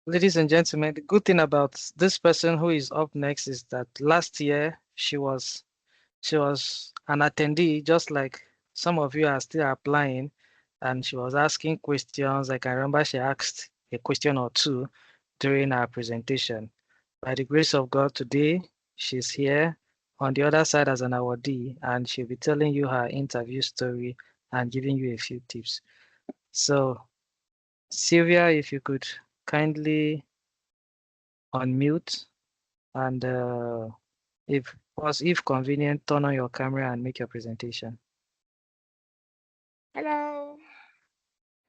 Ladies and gentlemen, the good thing about this person who is up next is that last year she was an attendee, just like some of you are still applying, and she was asking questions. Like I remember she asked a question or two during her presentation. By the grace of God, today she's here on the other side as an awardee, and she'll be telling you her interview story and giving you a few tips. So, Sylvia, if you could kindly unmute and if convenient, turn on your camera and make your presentation. Hello,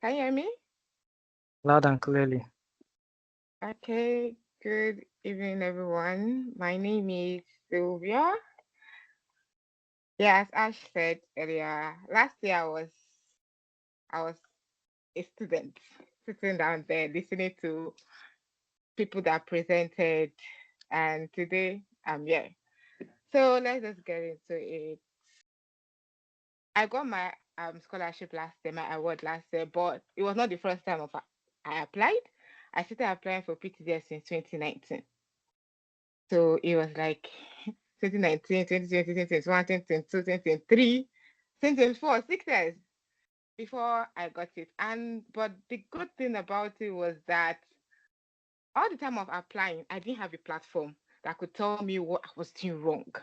can you hear me? Loud and clearly. Okay, good evening, everyone. My name is Sylvia. Yeah, as Ash said earlier, last year I was a student sitting down there listening to people that presented, and today I'm here. So let's just get into it. I got my scholarship last year, my award last year, but it was not the first time I applied. I started applying for PTDF since 2019. So it was like 2019, 2020, 2021, 2022, 2023, 2024, 6 years before I got it. But the good thing about it was that all the time of applying, I didn't have a platform that could tell me what I was doing wrong.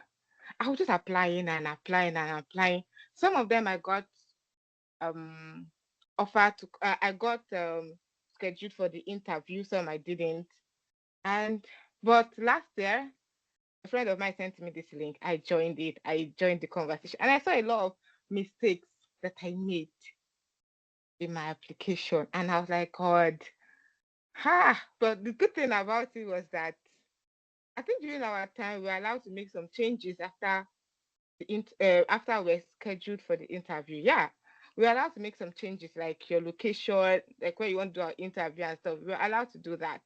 I was just applying and applying and applying. Some of them I got um offered to I got scheduled for the interview, some I didn't. And but last year a friend of mine sent me this link. I joined it. I joined the conversation, and I saw a lot of mistakes that I made in my application, and I was like, God, ha! But the good thing about it was that I think during our time we were allowed to make some changes after after we're scheduled for the interview. Yeah, we were allowed to make some changes, like your location, like where you want to do our interview and stuff. We were allowed to do that.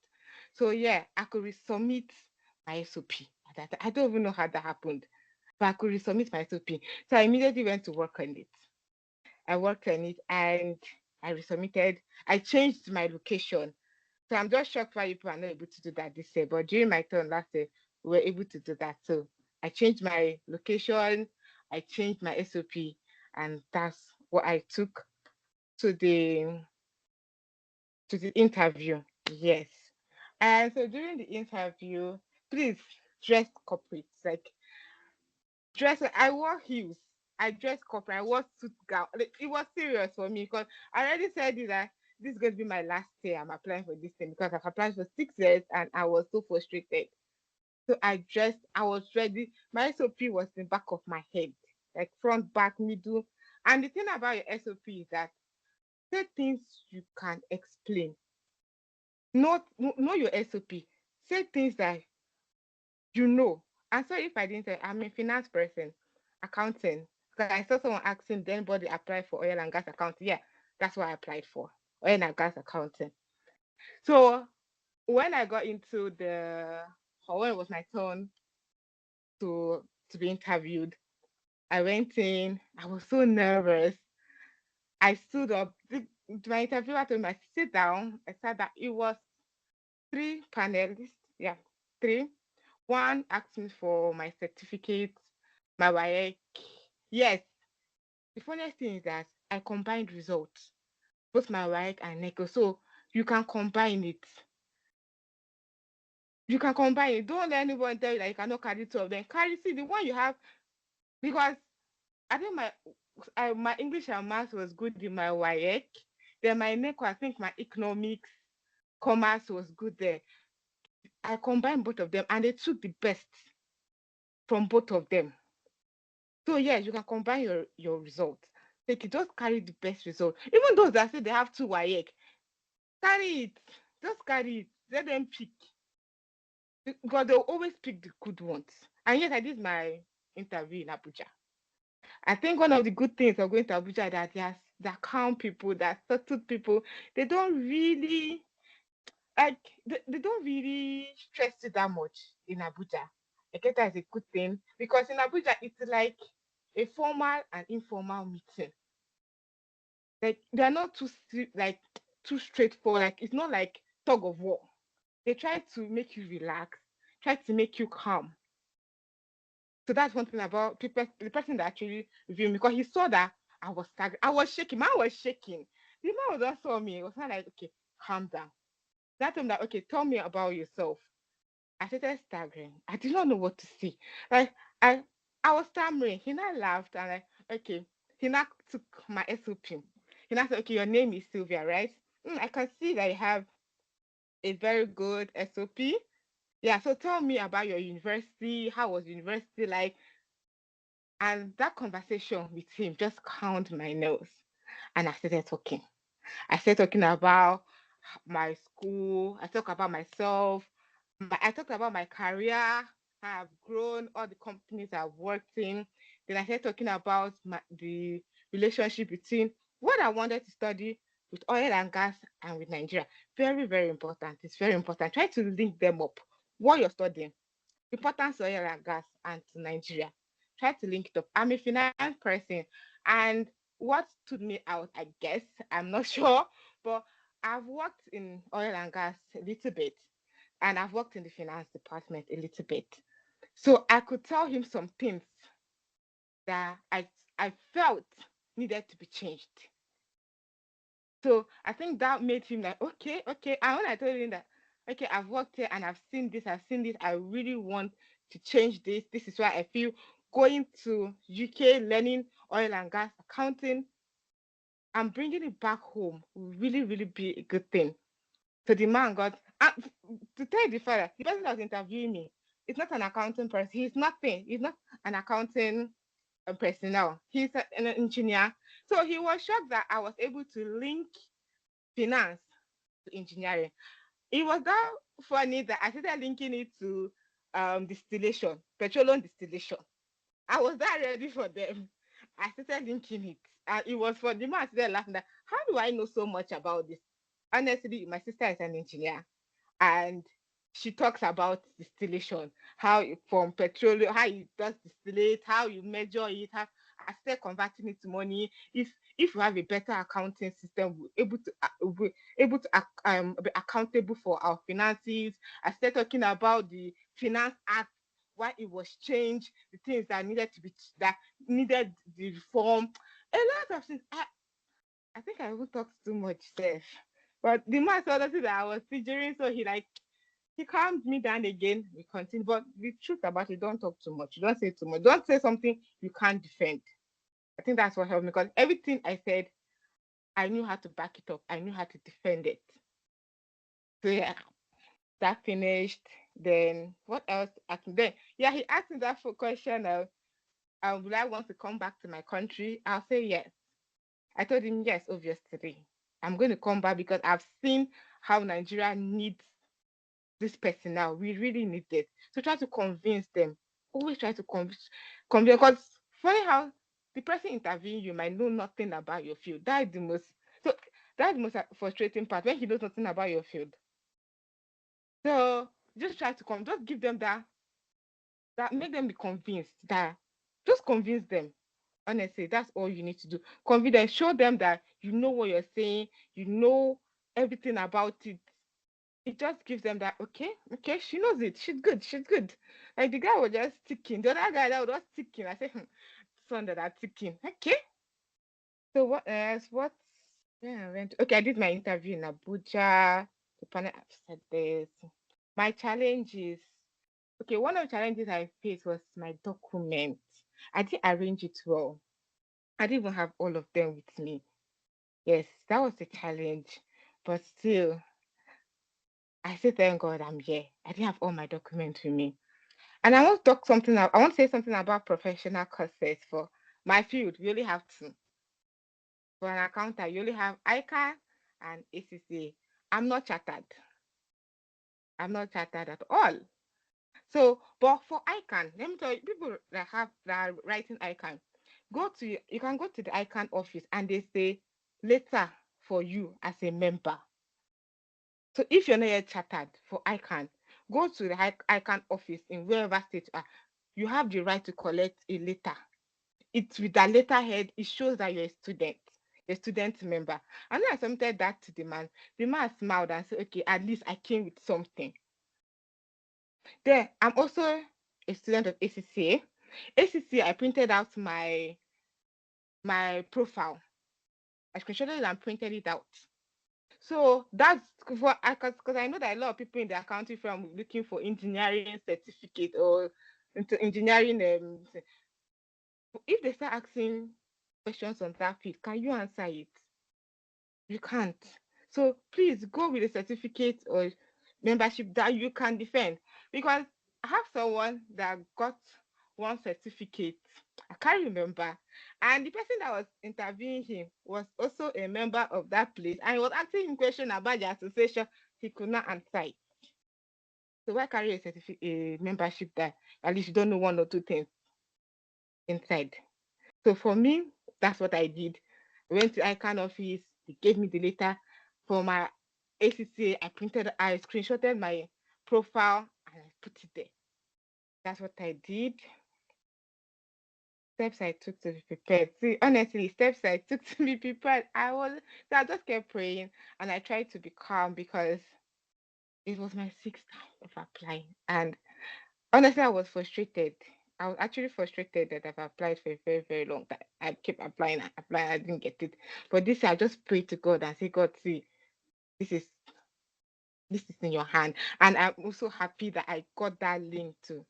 So yeah, I could resubmit my SOP. I don't even know how that happened, but I could resubmit my SOP. So I immediately went to work on it. I worked on it and I resubmitted. I changed my location. So I'm just shocked why people are not able to do that this year. But during my turn last year, we were able to do that. So I changed my location, I changed my SOP, and that's what I took to the interview. Yes. And so during the interview, please dress corporate. Like I wore heels. I dressed corporate. I wore suit gown. Like, it was serious for me because I already said it that this is going to be my last year. I'm applying for this thing because I've applied for 6 years and I was so frustrated. So I dressed. I was ready. My SOP was in the back of my head, like front, back, middle. And the thing about your SOP is that say things you can explain. Not know your SOP. Say things that you know. And so if I didn't say I'm a finance person, accounting, because I saw someone asking, did anybody apply for oil and gas accounting? Yeah, that's what I applied for, oil and gas accounting. So when I got into or when it was my turn to be interviewed, I went in. I was so nervous. I stood up. My interviewer told me, sit down. I sat down. It was three panelists. Yeah, three. One asked me for my certificate, my WAEC. Yes, the funniest thing is that I combined results, both my WAEC and NECO. So you can combine it. You can combine it. Don't let anyone tell you that you cannot carry two of them. See the one you have, because I think my English and maths was good in my WAEC. Then my NECO, I think my economics, commerce was good there. I combined both of them and they took the best from both of them. So yes, you can combine your results. Like you just carry the best result. Even those that say they have two WAEC, carry it. Just carry it. Let them pick. Because they'll always pick the good ones. And yes, I did my interview in Abuja. I think one of the good things of going to Abuja that they're calm people, that settled people. They don't really they don't really stress you that much in Abuja. I guess that's a good thing because in Abuja it's like a formal and informal meeting. Like they're not too like too straightforward. Like it's not like tug of war. They try to make you relax, try to make you calm. So that's one thing about people, the person that actually reviewed me, because he saw that I was staggering. I was shaking. Man was shaking. The man was just saw me. It was not like, okay, calm down. That time that, okay, tell me about yourself. I started staggering. I did not know what to say. Like I I was stammering. He now laughed and like, okay. He now took my SOP. He now said, okay, your name is Sylvia, right? I can see that you have a very good SOP. Yeah, so tell me about your university. How was university like? And that conversation with him just calmed my nerves. And I started talking. I started talking about my school. I talked about myself. I talked about my career, how I've grown, all the companies I've worked in. Then I started talking about the relationship between what I wanted to study with oil and gas and with Nigeria. Very, very important. It's very important. Try to link them up. What you're studying, importance of oil and gas and to Nigeria. Try to link it up. I'm a finance person, and what stood me out, I guess, I'm not sure, but I've worked in oil and gas a little bit, and I've worked in the finance department a little bit. So I could tell him some things that I felt needed to be changed. So I think that made him like, okay, okay. And when I told him that, okay, I've worked here and I've seen this, I really want to change this. This is why I feel going to UK, learning oil and gas accounting, and bringing it back home will really, really be a good thing. So the man got, to tell you the further, the person that was interviewing me, it's not an accounting person. He's nothing. He's not an accounting personnel. He's an engineer. So he was shocked that I was able to link finance to engineering. It was that funny that I started linking it to distillation, petroleum distillation. I was that ready for them. I started linking it. And it was for the man there laughing that, how do I know so much about this? Honestly, my sister is an engineer and she talks about distillation, how from petroleum, how you does distillate, how you measure it, how I started converting it to money. If you have a better accounting system, we're able to be accountable for our finances. I started talking about the Finance Act, why it was changed, the things that needed to be that needed the reform, a lot of things. I think I even talked too much, Seth. But the man saw that I was fidgeting, so he calmed me down again. We continue. But the truth about it, don't talk too much. Don't say too much. Don't say something you can't defend. I think that's what helped me because everything I said, I knew how to back it up. I knew how to defend it. So yeah, that finished. Then what else? Then yeah, he asked me that question of, will I want to come back to my country? I'll say yes. I told him yes, obviously. I'm going to come back because I've seen how Nigeria needs this person now. We really need it. So try to convince them. Always try to convince because funny how the person interviewing you might know nothing about your field. So that's the most frustrating part when he knows nothing about your field. So just try to just give them that make them be convinced that just convince them. Honestly, that's all you need to do. Convince them, show them that you know what you're saying, you know everything about it. It just gives them that, okay, okay, she knows it. She's good. She's good. Like the guy was just ticking. The other guy that was just ticking. I said, son that are ticking. Okay. So what else? What? Yeah, I went. Okay, I did my interview in Abuja. The panel I've said this. My challenges. Okay, one of the challenges I faced was my documents. I didn't arrange it well. I didn't even have all of them with me. Yes, that was a challenge. But still, I say thank God I'm here. I didn't have all my documents with me. And I want to talk something. I want to say something about professional courses for my field. You only have two. For an accountant, you only have ICA and ACCA. I'm not chartered. I'm not chartered at all. So, but for ICANN, let me tell you, people that are writing ICANN, you can go to the ICANN office and they say later for you as a member. So if you're not yet chartered for ICANN, go to the ICANN office in wherever state you are. You have the right to collect a letter. It's with that letterhead, it shows that you're a student. a student member. And then I submitted that to the man. The man smiled and said, okay, at least I came with something. Then I'm also a student of ACCA. ACCA, I printed out my profile. I screenshotted it and printed it out. So that's for because I know that a lot of people in the accounting firm looking for engineering certificate or into engineering. If they start asking questions on that field, can you answer it? You can't. So please go with a certificate or membership that you can defend. Because I have someone that got one certificate. I can't remember. And the person that was interviewing him was also a member of that place. And he was asking him questions about the association. He could not answer it. So why carry a certificate, a membership that at least you don't know one or two things inside? So for me, that's what I did. I went to ICANN office. They gave me the letter for my ACCA. I screenshotted my profile and I put it there. That's what I did. Steps I took to be prepared. See, honestly, steps I took to be prepared. I just kept praying and I tried to be calm because it was my sixth time of applying. And honestly, I was frustrated. I was actually frustrated that I've applied for a very, very long time. I kept applying and applying, I didn't get it. But this I just prayed to God and say, God, see, this is in your hand. And I'm also happy that I got that link to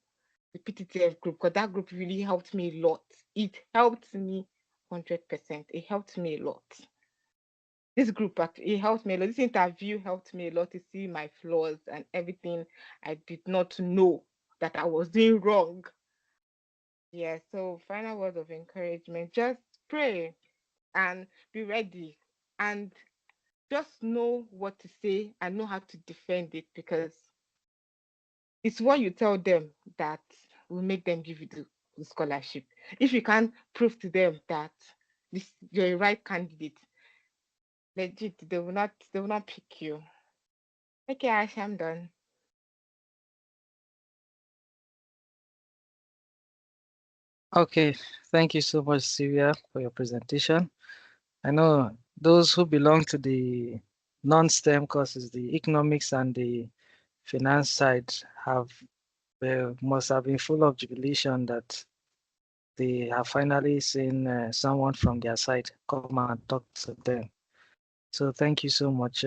the PTDF group because that group really helped me a lot. It helped me 100%. It helped me a lot. This group actually it helped me a lot. This interview helped me a lot to see my flaws and everything I did not know that I was doing wrong. Yeah, so final word of encouragement, just pray and be ready and just know what to say and know how to defend it because it's what you tell them that will make them give you the scholarship. If you can't prove to them that you're a right candidate, legit, they will not pick you. Okay, Ash, I'm done. Okay, thank you so much, Sylvia, for your presentation. I know those who belong to the non-STEM courses, the economics and the finance side, must have been full of jubilation that they have finally seen someone from their side come and talk to them. So thank you so much.